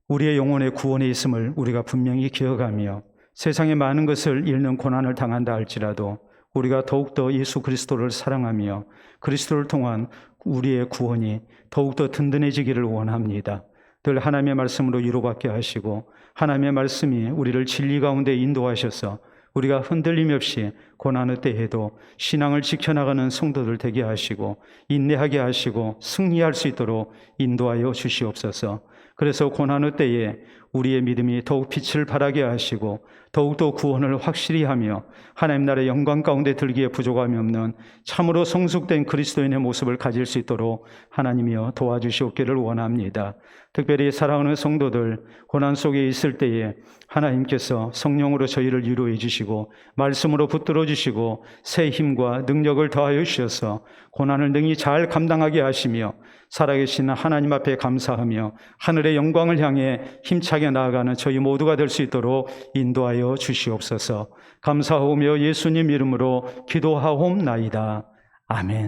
우리의 영혼의 구원에 있음을 우리가 분명히 기억하며 세상의 많은 것을 잃는 고난을 당한다 할지라도 우리가 더욱더 예수 그리스도를 사랑하며 그리스도를 통한 우리의 구원이 더욱더 든든해지기를 원합니다. 늘 하나님의 말씀으로 위로받게 하시고 하나님의 말씀이 우리를 진리 가운데 인도하셔서 우리가 흔들림 없이 고난의 때에도 신앙을 지켜나가는 성도들 되게 하시고 인내하게 하시고 승리할 수 있도록 인도하여 주시옵소서. 그래서 고난의 때에 우리의 믿음이 더욱 빛을 발하게 하시고 더욱더 구원을 확실히 하며 하나님 나라의 영광 가운데 들기에 부족함이 없는 참으로 성숙된 그리스도인의 모습을 가질 수 있도록 하나님이여 도와주시옵기를 원합니다. 특별히 사랑하는 성도들 고난 속에 있을 때에 하나님께서 성령으로 저희를 위로해 주시고 말씀으로 붙들어 주시고 새 힘과 능력을 더하여 주셔서 고난을 능히 잘 감당하게 하시며 살아계신 하나님 앞에 감사하며 하늘의 영광을 향해 힘차게 나아가는 저희 모두가 될 수 있도록 인도하여 주시옵소서. 감사하오며 예수님 이름으로 기도하옵나이다. 아멘.